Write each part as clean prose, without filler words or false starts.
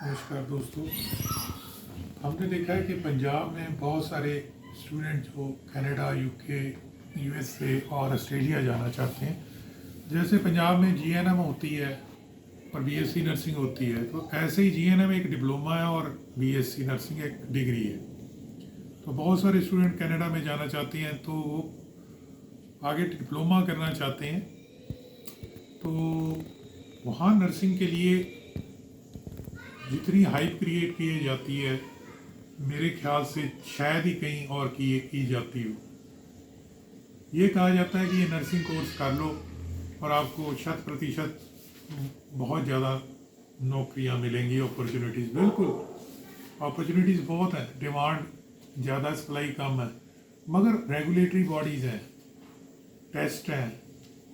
नमस्कार दोस्तों। हमने देखा है कि पंजाब में बहुत सारे स्टूडेंट जो कनाडा, यूके, यूएसए और ऑस्ट्रेलिया जाना चाहते हैं। जैसे पंजाब में जीएनएम होती है और बीएससी नर्सिंग होती है, तो ऐसे ही जीएनएम एक डिप्लोमा है और बीएससी नर्सिंग एक डिग्री है। तो बहुत सारे स्टूडेंट कनाडा में जाना चाहते हैं, तो वो आगे डिप्लोमा करना चाहते हैं। तो वहाँ नर्सिंग के लिए जितनी हाइप क्रिएट की जाती है, मेरे ख्याल से शायद ही कहीं और की जाती हो। ये कहा जाता है कि ये नर्सिंग कोर्स कर लो और आपको 100% बहुत ज़्यादा नौकरियां मिलेंगी, अपॉर्चुनिटीज़। बिल्कुल, अपॉर्चुनिटीज़ बहुत है, डिमांड ज़्यादा, सप्लाई कम है। मगर रेगुलेटरी बॉडीज़ हैं, टेस्ट हैं,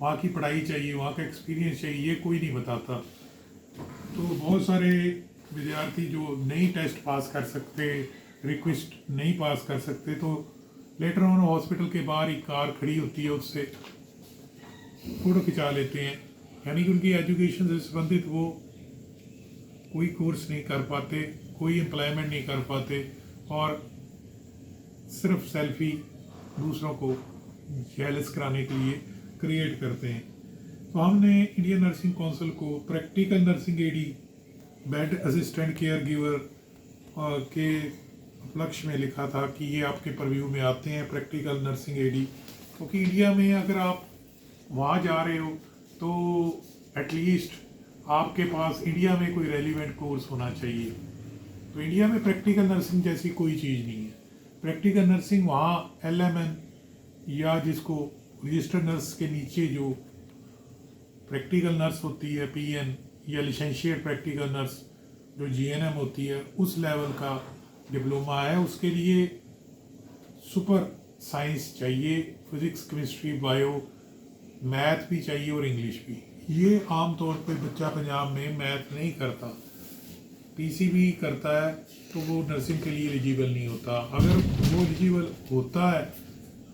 वहाँ की पढ़ाई चाहिए, वहाँ का एक्सपीरियंस चाहिए, ये कोई नहीं बताता। तो बहुत सारे विद्यार्थी जो नहीं टेस्ट पास कर सकते, रिक्वेस्ट नहीं पास कर सकते, तो लेटर ऑन हॉस्पिटल के बाहर एक कार खड़ी होती है, उससे फ़ोटो खिंचा लेते हैं। यानी कि उनकी एजुकेशन से संबंधित वो कोई कोर्स नहीं कर पाते, कोई एम्प्लॉयमेंट नहीं कर पाते और सिर्फ सेल्फी दूसरों को जेलस कराने के लिए क्रिएट करते हैं। तो हमने इंडियन नर्सिंग काउंसिल को practical nursing aide, bed assistant caregiver के उपलक्ष्य में लिखा था कि ये आपके परव्यू में आते हैं, प्रैक्टिकल नर्सिंग एडी। क्योंकि इंडिया में अगर आप वहाँ जा रहे हो तो एटलीस्ट आपके पास इंडिया में कोई रेलिवेंट कोर्स होना चाहिए। तो इंडिया में प्रैक्टिकल नर्सिंग जैसी कोई चीज़ नहीं है। प्रैक्टिकल नर्सिंग वहाँ LMN या जिसको रजिस्टर्ड नर्स के नीचे जो प्रैक्टिकल नर्स होती है, PN या लिसेंशिएट प्रैक्टिकल नर्स जो GNM होती है, उस लेवल का डिप्लोमा है। उसके लिए सुपर साइंस चाहिए, फिजिक्स, केमिस्ट्री, बायो, मैथ भी चाहिए और इंग्लिश भी। ये आम तौर पे बच्चा पंजाब में मैथ नहीं करता, PCB करता है, तो वो नर्सिंग के लिए एलिजिबल नहीं होता। अगर वो एलिजिबल होता है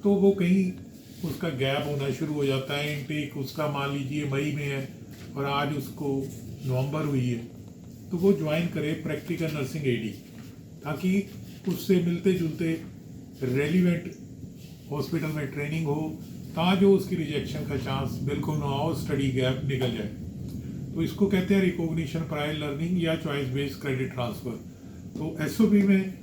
तो वो कहीं उसका गैप होना शुरू हो जाता है। इनटेक उसका मान लीजिए मई में है और आज उसको नवंबर हुई है, तो वो ज्वाइन करे प्रैक्टिकल नर्सिंग एडी, ताकि उससे मिलते जुलते रेलिवेंट हॉस्पिटल में ट्रेनिंग हो, ताकि उसकी रिजेक्शन का चांस बिल्कुल ना हो, स्टडी गैप निकल जाए। तो इसको कहते हैं रिकॉग्निशन प्रायर लर्निंग या चॉइस बेस्ड क्रेडिट ट्रांसफ़र। तो SOP में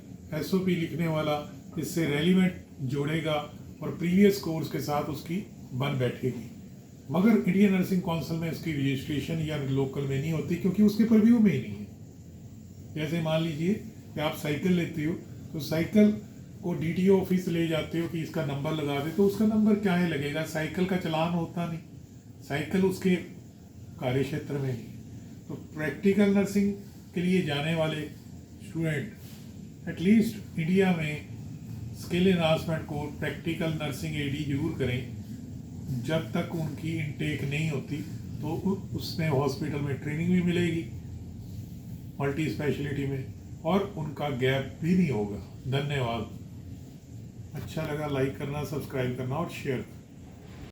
SOP लिखने वाला इससे रेलिवेंट जोड़ेगा और प्रीवियस कोर्स के साथ उसकी बन बैठेगी। मगर इंडियन नर्सिंग काउंसिल में इसकी रजिस्ट्रेशन या लोकल में नहीं होती, क्योंकि उसके परव्यू में ही नहीं है। जैसे मान लीजिए कि आप साइकिल लेते हो, तो साइकिल को DTO ऑफिस ले जाते हो कि इसका नंबर लगा दे, तो उसका नंबर क्या है लगेगा, साइकिल का चलान होता नहीं, साइकिल उसके कार्य क्षेत्र में नहीं। तो प्रैक्टिकल नर्सिंग के लिए जाने वाले स्टूडेंट एटलीस्ट इंडिया में skill enhancement course practical nursing aide जरूर करें। जब तक उनकी इनटेक नहीं होती तो उसमें हॉस्पिटल में ट्रेनिंग भी मिलेगी, मल्टी स्पेशलिटी में, और उनका गैप भी नहीं होगा। धन्यवाद। अच्छा लगा लाइक करना, सब्सक्राइब करना और शेयर करना।